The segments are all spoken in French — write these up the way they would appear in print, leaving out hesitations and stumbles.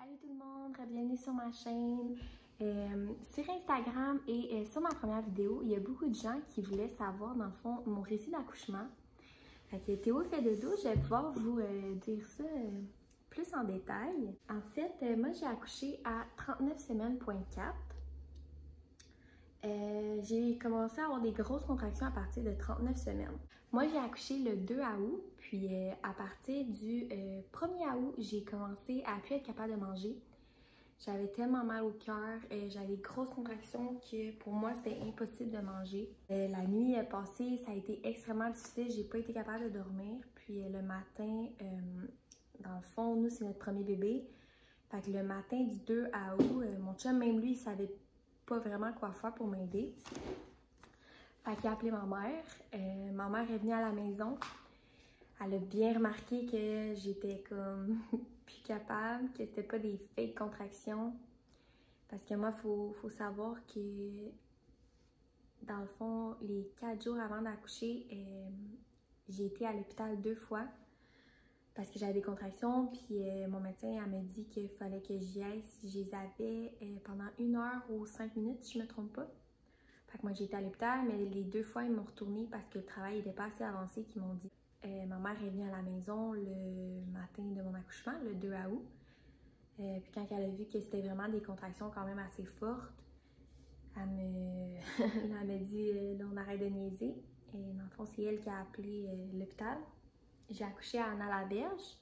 Salut tout le monde, bienvenue sur ma chaîne. Sur Instagram et sur ma première vidéo, il y a beaucoup de gens qui voulaient savoir dans le fond mon récit d'accouchement. Fait que Théo fait dodo, je vais pouvoir vous dire ça plus en détail. En fait, moi j'ai accouché à 39 semaines.4. J'ai commencé à avoir des grosses contractions à partir de 39 semaines. Moi, j'ai accouché le 2 août, puis à partir du 1er août, j'ai commencé à plus être capable de manger. J'avais tellement mal au cœur, j'avais des grosses contractions que pour moi, c'était impossible de manger. La nuit passée, ça a été extrêmement difficile, j'ai pas été capable de dormir. Puis le matin, dans le fond, nous, c'est notre premier bébé. Fait que le matin du 2 août, mon chum, même lui, il savait pas vraiment quoi faire pour m'aider. Fait qu'il a appelé ma mère. Ma mère est venue à la maison. Elle a bien remarqué que j'étais comme plus capable, que c'était pas des fake contractions. Parce que moi, faut savoir que dans le fond, les 4 jours avant d'accoucher, j'ai été à l'hôpital 2 fois. Parce que j'avais des contractions, puis mon médecin elle m'a dit qu'il fallait que j'y aille si je les avais pendant 1 heure ou 5 minutes, si je me trompe pas. Fait que moi j'ai été à l'hôpital, mais les 2 fois ils m'ont retourné parce que le travail n'était pas assez avancé qu'ils m'ont dit. Ma mère est venue à la maison le matin de mon accouchement, le 2 août. Puis quand elle a vu que c'était vraiment des contractions quand même assez fortes, elle m'a dit là on arrête de niaiser. Et dans le fond, c'est elle qui a appelé l'hôpital. J'ai accouché à Anna-la-Berge.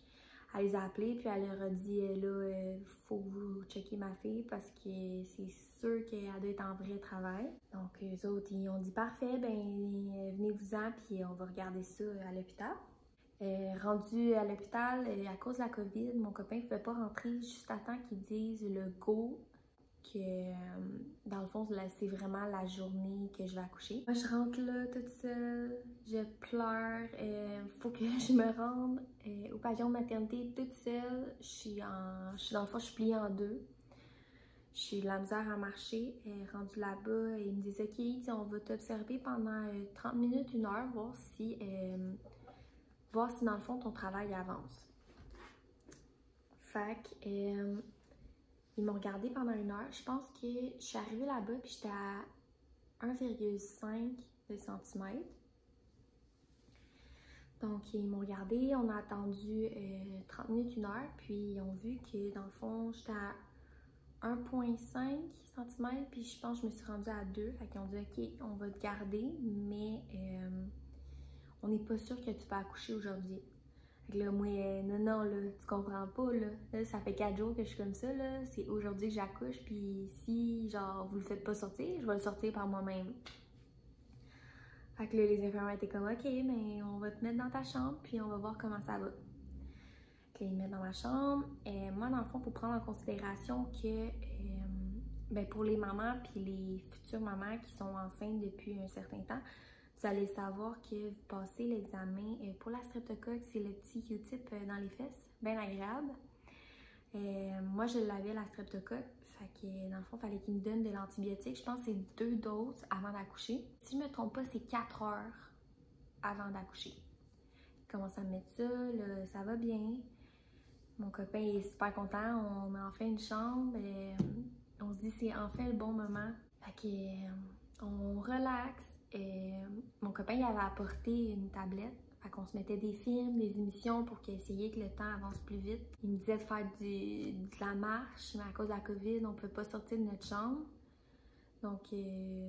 Elle les a appelés, puis elle leur a dit là, faut que vous checker ma fille parce que c'est sûr qu'elle doit être en vrai travail. Donc, eux autres, ils ont dit parfait, ben venez-vous-en, puis on va regarder ça à l'hôpital. Rendu à l'hôpital, à cause de la COVID, mon copain ne pouvait pas rentrer juste à temps qu'ils disent le go. Que dans le fond, c'est vraiment la journée que je vais accoucher. Moi, je rentre là toute seule, je pleure, faut que je me rende au pavillon de maternité toute seule. Dans le fond, je suis pliée en deux. J'ai de la misère à marcher. Rendue là-bas, il me disait ok, on va t'observer pendant 30 minutes, 1 heure, voir si dans le fond ton travail avance. Fait que ils m'ont regardé pendant 1 heure. Je pense que je suis arrivée là-bas puis j'étais à 1,5 cm. Donc, ils m'ont regardé, on a attendu 30 minutes, 1 heure, puis ils ont vu que dans le fond, j'étais à 1,5 cm, puis je pense que je me suis rendue à 2. Fait qu'ils ont dit, OK, on va te garder, mais on n'est pas sûr que tu peux accoucher aujourd'hui. Fait que là, moi, non, là, tu comprends pas, là. Là, ça fait 4 jours que je suis comme ça, là. C'est aujourd'hui que j'accouche, puis si, genre, vous le faites pas sortir, je vais le sortir par moi-même. Fait que là, les infirmières étaient comme, OK, mais on va te mettre dans ta chambre, puis on va voir comment ça va. Fait que là, ils me mettent dans ma chambre. Moi, dans le fond, faut prendre en considération que, ben, pour les mamans, puis les futures mamans qui sont enceintes depuis un certain temps, vous allez savoir que vous passez l'examen pour la streptocoque, c'est le petit Q-tip dans les fesses, bien agréable. Moi, je l'avais la streptocoque, fait que dans le fond, il fallait qu'il me donne de l'antibiotique. Je pense que c'est 2 doses avant d'accoucher. Si je me trompe pas, c'est 4 heures avant d'accoucher. Il commence à me mettre ça, là, ça va bien. Mon copain est super content, on a enfin une chambre. On se dit c'est enfin le bon moment. Fait que on relaxe. Mon copain il avait apporté une tablette. Fait qu'on se mettait des films, des émissions pour essayer que le temps avance plus vite. Il me disait de faire de la marche, mais à cause de la COVID, on ne peut pas sortir de notre chambre. Donc,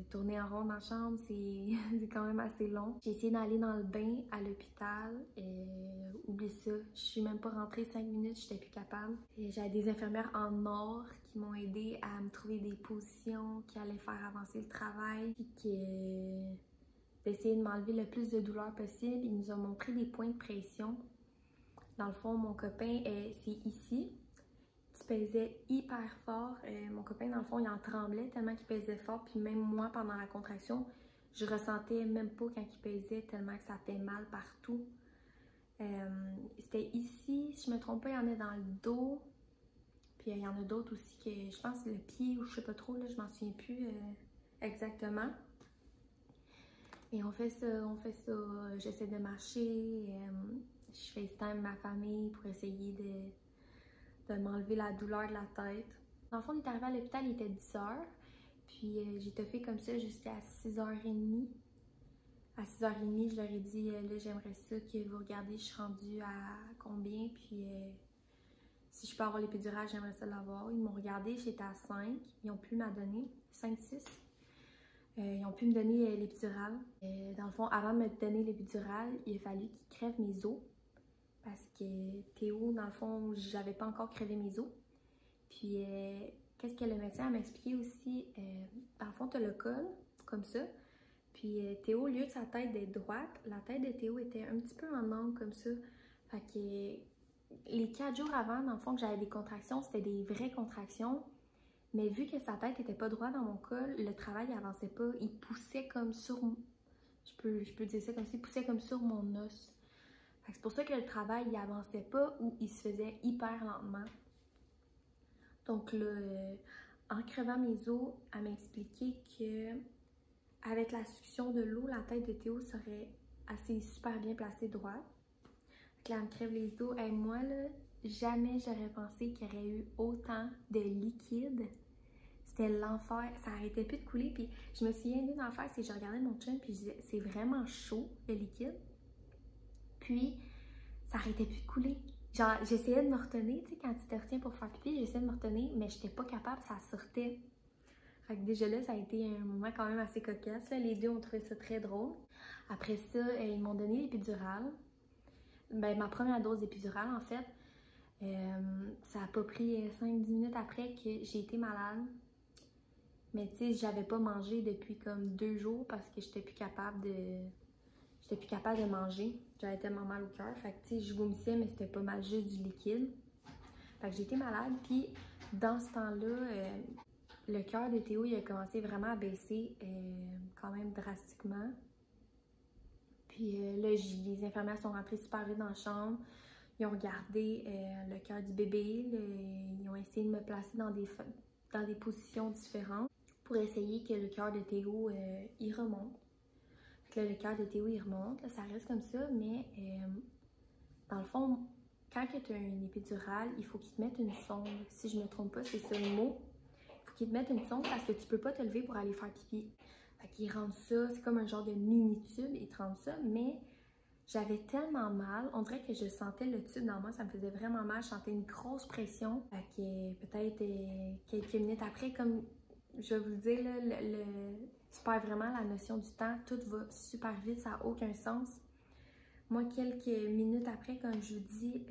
tourner en rond dans la chambre, c'est quand même assez long. J'ai essayé d'aller dans le bain à l'hôpital. Oublie ça, je suis même pas rentrée 5 minutes, j'étais plus capable. J'avais des infirmières en or qui m'ont aidé à me trouver des positions qui allaient faire avancer le travail. Puis d'essayer de m'enlever le plus de douleur possible. Ils nous ont montré des points de pression. Dans le fond, mon copain, c'est ici. Il pesait hyper fort. Mon copain, dans le fond, il en tremblait tellement qu'il pesait fort. Puis même moi, pendant la contraction, je ressentais même pas quand il pesait tellement que ça fait mal partout. C'était ici, si je me trompe pas, il y en a dans le dos. Puis il y en a d'autres aussi que je pense le pied ou je sais pas trop, là, je m'en souviens plus exactement. Et on fait ça, j'essaie de marcher, je FaceTime ma famille pour essayer de de m'enlever la douleur de la tête. Dans le fond, on est arrivé à l'hôpital, il était 10 heures. Puis j'ai toffé comme ça jusqu'à 6h30. À 6h30, je leur ai dit, là, j'aimerais ça que vous regardiez, je suis rendue à combien, puis si je peux avoir l'épidurale, j'aimerais ça l'avoir. Ils m'ont regardé, j'étais à 5. Ils ont pu m'en donner, 5, 6. Ils ont pu me donner l'épidurale. Dans le fond, avant de me donner l'épidurale, il a fallu qu'ils crèvent mes os. Parce que Théo, dans le fond, j'avais pas encore crevé mes os. Puis, qu'est-ce que le médecin m'a expliqué aussi? Dans le fond, tu as le col, comme ça. Puis Théo, au lieu de sa tête d'être droite, la tête de Théo était un petit peu en angle comme ça. Fait que les 4 jours avant, dans le fond, que j'avais des contractions, c'était des vraies contractions. Mais vu que sa tête n'était pas droite dans mon col, le travail n'avançait pas. Il poussait comme sur... Je peux dire ça comme ça, il poussait comme sur mon os. Fait que c'est pour ça que le travail, il avançait pas ou il se faisait hyper lentement. Donc là, en crevant mes os, elle m'a expliqué que avec la succion de l'eau, la tête de Théo serait assez super bien placée droite. Là, elle me crève les os. Et moi, là, jamais j'aurais pensé qu'il y aurait eu autant de liquide. C'était l'enfer. Ça arrêtait plus de couler. Puis je me souviens d'une affaire, c'est que je regardais mon chum puis je disais, c'est vraiment chaud, le liquide. Puis, ça arrêtait plus de couler. Genre, j'essayais de me retenir, tu sais, quand tu te retiens pour faire pipi, j'essayais de me retenir, mais j'étais pas capable, ça sortait. Fait que déjà là, ça a été un moment quand même assez cocasse. Là. Les deux ont trouvé ça très drôle. Après ça, ils m'ont donné l'épidurale. Ben, ma première dose d'épidurale, en fait. Ça a pas pris 5-10 minutes après que j'ai été malade. Mais tu sais, j'avais pas mangé depuis comme 2 jours parce que j'étais plus capable de manger. J'avais tellement mal au cœur. Fait que tu sais, je vomissais, mais c'était pas mal juste du liquide. Fait que j'ai été malade. Puis dans ce temps-là, le cœur de Théo, il a commencé vraiment à baisser quand même drastiquement. Puis là, les infirmières sont rentrées super vite dans la chambre. Ils ont regardé le cœur du bébé. Ils ont essayé de me placer dans des positions différentes pour essayer que le cœur de Théo, il remonte. Fait que là, le cœur de Théo, il remonte. Là, ça reste comme ça, mais dans le fond, quand tu as une épidurale, il faut qu'ils te mettent une sonde. Si je ne me trompe pas, c'est ça le mot. Qu'ils te mettent une sonde parce que tu peux pas te lever pour aller faire pipi. Fait qu'ils rendent ça, c'est comme un genre de mini-tube, ils te rendent ça, mais j'avais tellement mal, on dirait que je sentais le tube dans moi, ça me faisait vraiment mal, je sentais une grosse pression. Fait que peut-être quelques minutes après, comme je vais vous le dire, là, tu perds vraiment la notion du temps, tout va super vite, ça n'a aucun sens. Moi, quelques minutes après, comme je vous dis,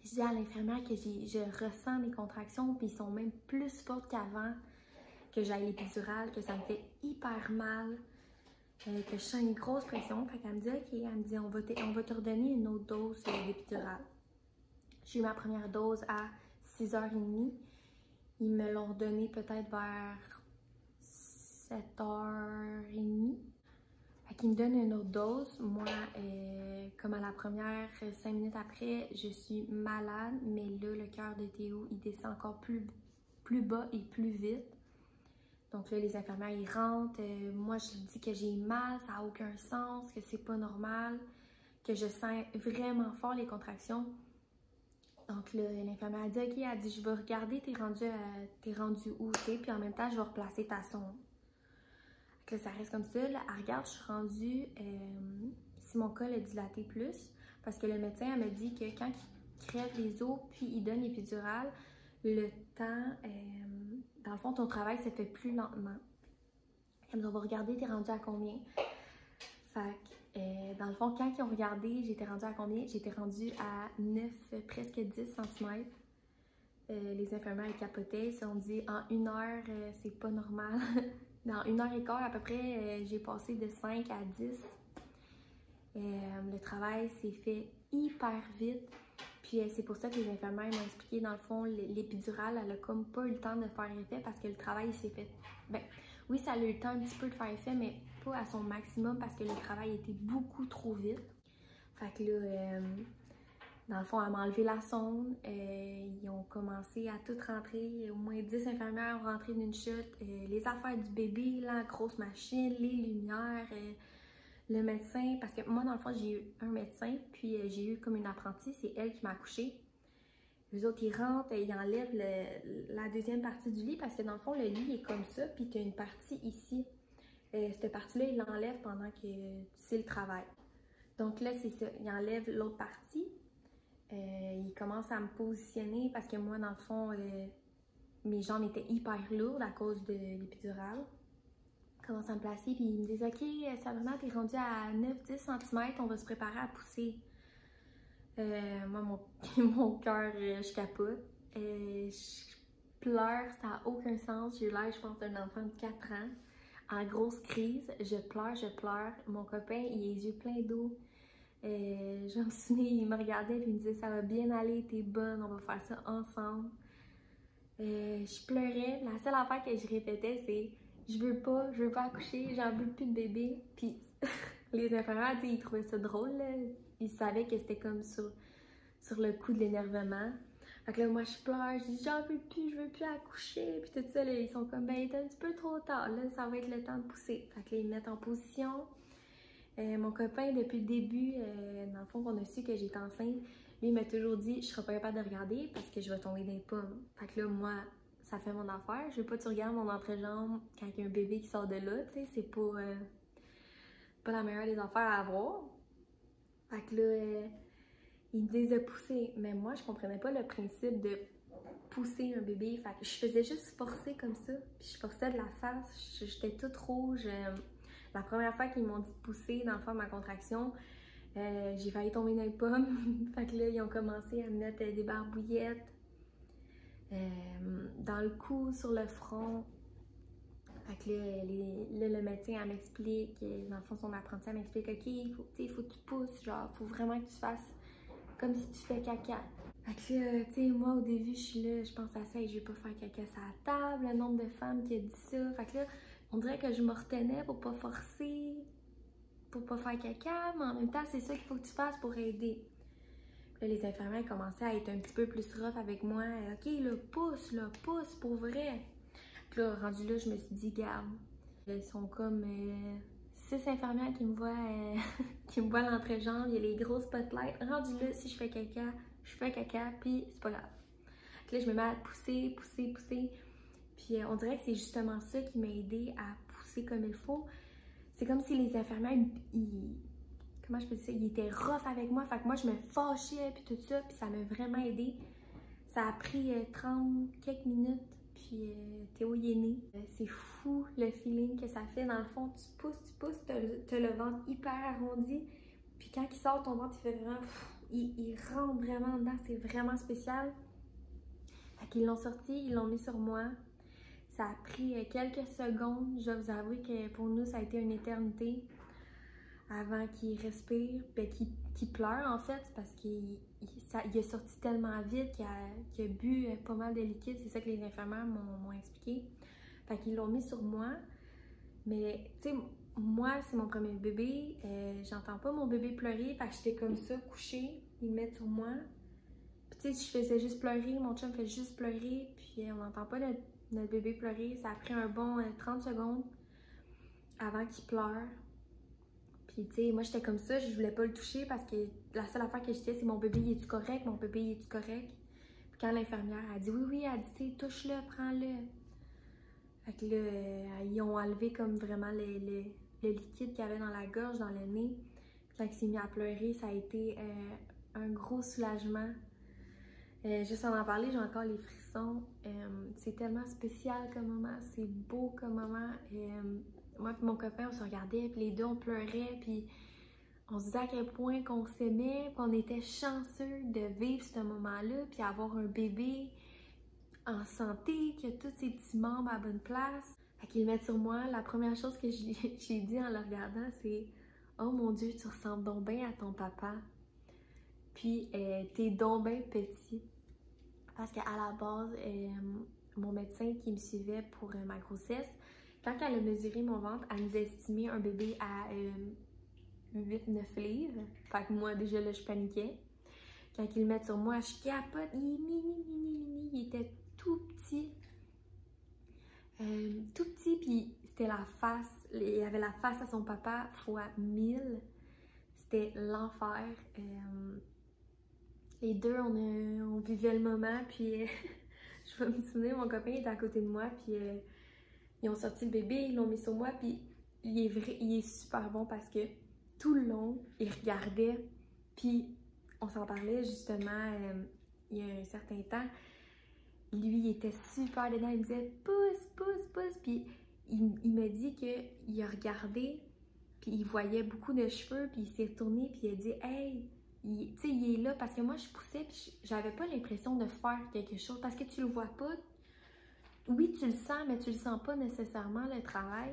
je dis à l'infirmière que je ressens mes contractions, puis ils sont même plus fortes qu'avant, que j'ai l'épidurale, que ça me fait hyper mal, que je sens une grosse pression. Fait qu'elle me dit, OK, elle me dit, on va te redonner une autre dose d'épidurale. J'ai eu ma première dose à 6h30. Ils me l'ont redonnée peut-être vers 7h30. Fait qu'ils me donnent une autre dose. Moi, comme à la première, 5 minutes après, je suis malade, mais là, le cœur de Théo, il descend encore plus bas et plus vite. Donc là, les infirmières, ils rentrent. Moi, je dis que j'ai mal, ça n'a aucun sens, que c'est pas normal, que je sens vraiment fort les contractions. Donc là, l'infirmière a dit, OK, elle dit, je vais regarder, t'es rendu où, tu sais, puis en même temps, je vais replacer ta sonde. Là, ça reste comme ça. Là, elle regarde, je suis rendue, si mon col a dilaté plus, parce que le médecin, elle me dit que quand il crève les os, puis il donne l'épidurale, le temps, dans le fond, ton travail se fait plus lentement. Elle me dit, on va regarder, t'es rendu à combien? Fait que, dans le fond, quand ils ont regardé, j'étais rendue à combien? J'étais rendue à 9, presque 10 cm. Les infirmières, ils capotaient. Ils se sont dit, en 1 heure, c'est pas normal. Dans 1h15, à peu près, j'ai passé de 5 à 10. Le travail s'est fait hyper vite. Puis c'est pour ça que les infirmières m'ont expliqué, dans le fond, l'épidurale, elle a comme pas eu le temps de faire effet parce que le travail s'est fait... Ben, oui, ça a eu le temps un petit peu de faire effet, mais pas à son maximum parce que le travail était beaucoup trop vite. Fait que là, dans le fond, elle m'a enlevé la sonde. Ils ont commencé à tout rentrer. Au moins 10 infirmières ont rentré d'une chute. Les affaires du bébé, la grosse machine, les lumières... le médecin, parce que moi, dans le fond, j'ai eu un médecin, puis j'ai eu comme une apprentie, c'est elle qui m'a accouchée. Les autres, ils rentrent et ils enlèvent la deuxième partie du lit parce que dans le fond, le lit est comme ça, puis tu as une partie ici. Cette partie-là, ils l'enlèvent pendant que c'est le travail. Donc là, c'est ça. Ils enlèvent l'autre partie. Ils commencent à me positionner parce que moi, dans le fond, mes jambes étaient hyper lourdes à cause de l'épidurale. Ils commencent à me placer, puis ils me disent « Ok, Sabrina, t'es rendue à 9-10 cm, on va se préparer à pousser. » Moi, mon cœur, je capote. Je pleure, ça n'a aucun sens. J'ai l'air, je pense, d'un enfant de 4 ans. En grosse crise, je pleure, je pleure. Mon copain, il a les yeux pleins d'eau. Je me souviens, il me regardait et il me disait « Ça va bien aller, t'es bonne, on va faire ça ensemble. » Je pleurais. La seule affaire que je répétais, c'est « Je veux pas accoucher, j'en veux plus de bébé. » Puis les infirmières, ils trouvaient ça drôle, là. Ils savaient que c'était comme sur le coup de l'énervement. Fait que là, moi, je pleure, je dis j'en veux plus, je veux plus accoucher. Puis tout ça, là, ils sont comme ben, t'es un petit peu trop tard, là, ça va être le temps de pousser. Fait que là, ils me mettent en position. Mon copain, depuis le début, dans le fond, qu'on a su que j'étais enceinte, lui, il m'a toujours dit je serai pas capable de regarder parce que je vais tomber dans les pommes. Fait que là, moi, ça fait mon affaire. Je veux pas que tu regardes mon entrejambe quand il y a un bébé qui sort de là, tu sais, c'est pas la meilleure des affaires à avoir. Fait que là, ils me disent de pousser, mais moi, je comprenais pas le principe de pousser un bébé. Fait que je faisais juste forcer comme ça, puis je forçais de la face, j'étais toute rouge. La première fois qu'ils m'ont dit de pousser, dans le fond, ma contraction, j'ai failli tomber dans les pommes. Fait que là, ils ont commencé à me mettre des barbouillettes dans le cou, sur le front. Fait que là, le médecin, elle m'explique, dans le fond, son apprenti, elle m'explique, OK, il faut que tu pousses, genre, faut vraiment que tu fasses comme si tu fais caca. Fait que là, tu sais, moi, au début, je suis là, je pense à ça et je vais pas faire caca sur la table, le nombre de femmes qui a dit ça. Fait que là, on dirait que je me retenais pour pas forcer, pour pas faire caca, mais en même temps, c'est ça qu'il faut que tu fasses pour aider. Puis là, les infirmières commençaient à être un petit peu plus rough avec moi. OK, là, pousse, pour vrai. Puis là, rendu là, je me suis dit, garde, ils sont comme 6 infirmières qui me voient, qui me voient l'entrejambe, il y a les grosses spotlights. Rendu là, si je fais caca, puis c'est pas grave. Puis là, je me mets à pousser. Puis on dirait que c'est justement ça qui m'a aidé à pousser comme il faut. C'est comme si les infirmières, comment je peux dire ça, ils étaient rough avec moi. Fait que moi, je me fâchais, puis tout ça, puis ça m'a vraiment aidé. Ça a pris 30 quelques minutes. Puis Théo y est né. C'est fou le feeling que ça fait. Dans le fond, tu pousses, t'as le ventre hyper arrondi. Puis quand il sort, ton ventre, il fait vraiment... Il rentre vraiment dedans. C'est vraiment spécial. Fait qu'ils l'ont sorti, ils l'ont mis sur moi. Ça a pris quelques secondes. Je vais vous avouer que pour nous, ça a été une éternité avant qu'il respire, ben, qu'il pleure en fait, parce qu'il a sorti tellement vite qu'il a bu pas mal de liquide. C'est ça que les infirmières m'ont expliqué. Fait qu'ils l'ont mis sur moi. Mais tu sais, moi, c'est mon premier bébé. J'entends pas mon bébé pleurer. Fait que j'étais comme ça, couchée. Ils le mettent sur moi. Puis tu sais, je faisais juste pleurer. Mon chum fait juste pleurer. Puis on n'entend pas notre bébé pleurer. Ça a pris un bon 30 secondes avant qu'il pleure. Puis, tu sais, moi, j'étais comme ça, je voulais pas le toucher parce que la seule affaire que je disais, c'est mon bébé, est-tu correct? Mon bébé, est-tu correct? Puis quand l'infirmière a dit oui, elle dit, tu sais, touche-le, prends-le. Fait que là, ils ont enlevé comme vraiment le liquide qu'il y avait dans la gorge, dans le nez. Puis quand il s'est mis à pleurer, ça a été un gros soulagement. Juste en parler, j'ai encore les frissons. C'est tellement spécial comme moment, c'est beau comme moment. Moi et mon copain, on se regardait, puis les deux, on pleurait, puis on se disait à quel point qu'on s'aimait, qu'on était chanceux de vivre ce moment-là, puis avoir un bébé en santé, qui a tous ses petits membres à la bonne place. Fait qu'ils le mettent sur moi. La première chose que j'ai dit en le regardant, c'est « Oh mon Dieu, tu ressembles donc bien à ton papa. Puis t'es donc bien petit. » Parce qu'à la base, mon médecin qui me suivait pour ma grossesse, quand elle a mesuré mon ventre, elle nous a estimé un bébé à 8-9 livres. Fait que moi, déjà là, je paniquais. Quand ils le mettent sur moi, je capote. Il est mini. Il était tout petit. Puis c'était la face. Il avait la face à son papa fois 1000. C'était l'enfer. Les deux, on vivait le moment, puis je vais me souvenir, mon copain était à côté de moi, puis ils ont sorti le bébé, ils l'ont mis sur moi, puis il est super bon parce que tout le long, il regardait, puis on s'en parlait justement il y a un certain temps. Lui, il était super dedans, il me disait pousse, pousse, pousse, puis il me dit qu'il a regardé, puis il voyait beaucoup de cheveux, puis il s'est retourné, puis il a dit hey, tu sais, il est là parce que moi je poussais, puis j'avais pas l'impression de faire quelque chose parce que tu le vois pas. Oui, tu le sens, mais tu le sens pas nécessairement le travail.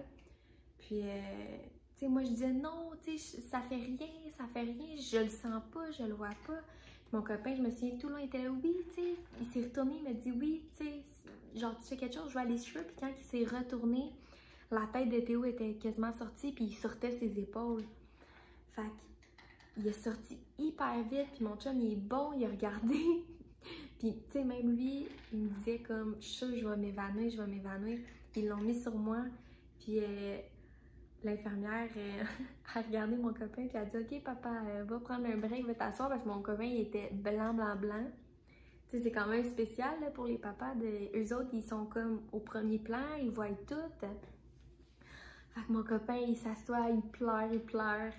Puis, tu sais, moi je disais non, tu sais, ça fait rien, je le sens pas, je le vois pas. Mon copain, je me souviens, tout le long, il était là, oui, tu sais, il s'est retourné, il m'a dit, oui, tu sais, genre, tu fais quelque chose, je vois les cheveux, puis quand il s'est retourné, la tête de Théo était quasiment sortie, puis il sortait ses épaules. Fait qu'il est sorti hyper vite, puis mon chum, il est bon, il a regardé. Puis, tu sais, même lui, il me disait comme, je suis sûre, je vais m'évanouir, je vais m'évanouir. Ils l'ont mis sur moi, puis l'infirmière a regardé mon copain, puis elle a dit, OK, papa, va prendre un break, va t'asseoir, parce que mon copain, il était blanc, blanc, blanc. Tu sais, c'est quand même spécial là, pour les papas. Eux autres, ils sont comme au premier plan, ils voient tout. Fait que mon copain, il s'assoit, il pleure, il pleure.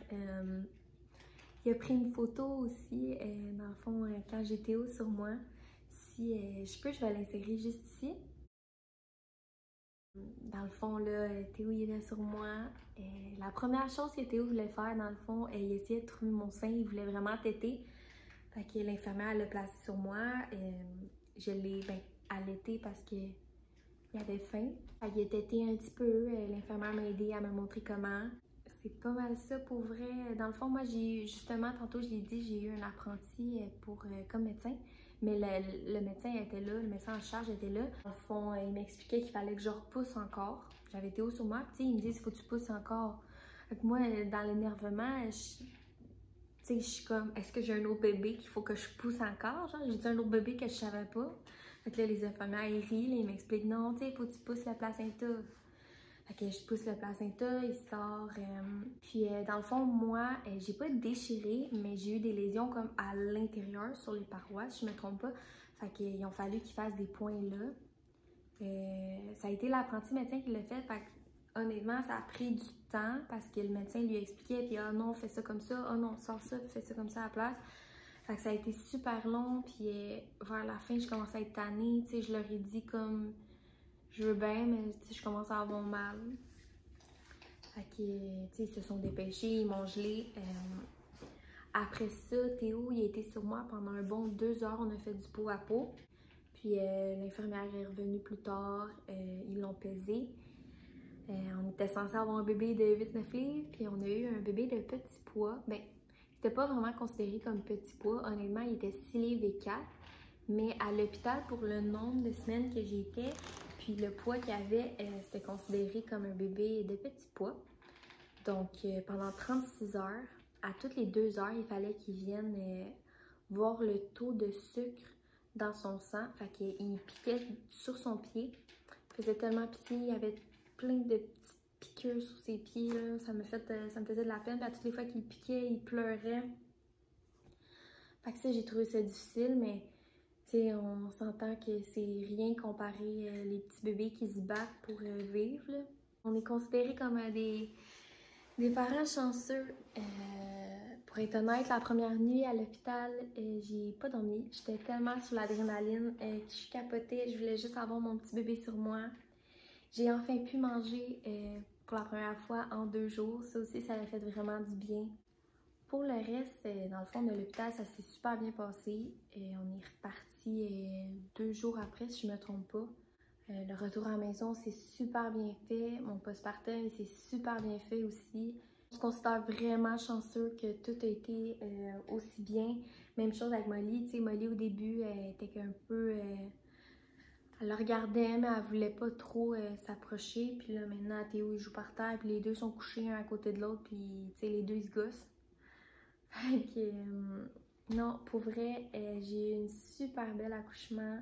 Il a pris une photo aussi, dans le fond, quand j'ai Théo sur moi. Si je peux, je vais l'insérer juste ici. Dans le fond, là, Théo, il était sur moi. La première chose que Théo voulait faire, dans le fond, il essayait de trouver mon sein, il voulait vraiment téter. Fait que l'infirmière l'a placé sur moi. Je l'ai allaité parce qu'il avait faim. Fait qu'il a tété un petit peu. L'infirmière m'a aidé à me montrer comment. C'est pas mal ça pour vrai. Dans le fond, moi, justement, tantôt, je l'ai dit, j'ai eu un apprenti comme médecin. Mais le médecin était là, le médecin en charge était là. Dans le fond, il m'expliquait qu'il fallait que je repousse encore. J'avais Théo sur moi, puis il me dit, il faut que tu pousses encore. Fait que moi, dans l'énervement, je suis comme, est-ce que j'ai un autre bébé qu'il faut que je pousse encore? Genre, j'ai dit un autre bébé que je savais pas. Fait que là, les infirmières, ils rient, là, ils m'expliquent, non, tu sais, il faut que tu pousses la placenta. Fait que je pousse le placenta, il sort. Puis dans le fond, moi, j'ai pas déchiré, mais j'ai eu des lésions comme à l'intérieur, sur les parois, si je me trompe pas. Fait qu'ils ont fallu qu'ils fassent des points là. Ça a été l'apprenti médecin qui l'a fait. Fait que, honnêtement, ça a pris du temps parce que le médecin lui expliquait, puis ah non, fais ça comme ça, ah non, sors ça, puis fais ça comme ça à la place. Fait que ça a été super long, puis vers la fin, je commençais à être tannée. Tu sais, je leur ai dit comme, je veux bien, mais je commence à avoir mal. Fait que, tu sais, ils se sont dépêchés, ils m'ont gelé. Après ça, Théo, il a été sur moi pendant un bon 2 heures. On a fait du pot à pot. Puis l'infirmière est revenue plus tard. Ils l'ont pesé. On était censé avoir un bébé de 8-9 livres. Puis on a eu un bébé de petit poids. Ben, c'était pas vraiment considéré comme petit poids. Honnêtement, il était 6 livres et 4. Mais à l'hôpital, pour le nombre de semaines que j'étais, puis le poids qu'il avait, c'était considéré comme un bébé de petit poids. Donc, pendant 36 heures, à toutes les 2 heures, il fallait qu'il vienne voir le taux de sucre dans son sang. Fait qu'il piquait sur son pied. Il faisait tellement pitié, il y avait plein de petites piqûres sur ses pieds. Là. Ça me faisait de la peine. Puis à toutes les fois qu'il piquait, il pleurait. Fait que ça, j'ai trouvé ça difficile, mais on s'entend que c'est rien comparé les petits bébés qui se battent pour vivre. Là. On est considérés comme des parents chanceux. Pour être honnête, la première nuit à l'hôpital, j'ai pas dormi. J'étais tellement sur l'adrénaline que je capotais. Je voulais juste avoir mon petit bébé sur moi. J'ai enfin pu manger pour la première fois en 2 jours. Ça aussi, ça a fait vraiment du bien. Pour le reste, dans le fond de l'hôpital, ça s'est super bien passé. On est reparti 2 jours après, si je me trompe pas. Le retour à la maison, c'est super bien fait. Mon postpartum, c'est super bien fait aussi. On se considère vraiment chanceux que tout a été aussi bien. Même chose avec Molly. Tu sais, Molly, au début, elle était un peu... elle le regardait, mais elle voulait pas trop s'approcher. Puis là, maintenant, Théo, il joue par terre. Puis les deux sont couchés un à côté de l'autre. Puis, tu sais, les deux, ils se gossent. Fait que... non, pour vrai, j'ai eu un super bel accouchement.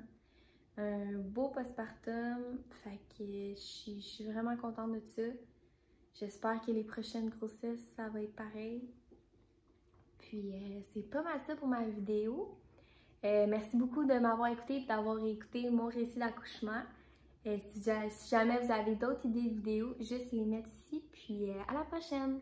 Un beau postpartum, fait que je suis vraiment contente de ça. J'espère que les prochaines grossesses, ça va être pareil. Puis c'est pas mal ça pour ma vidéo. Merci beaucoup de m'avoir écouté et d'avoir écouté mon récit d'accouchement. Si jamais vous avez d'autres idées de vidéos, juste les mettre ici. Puis à la prochaine!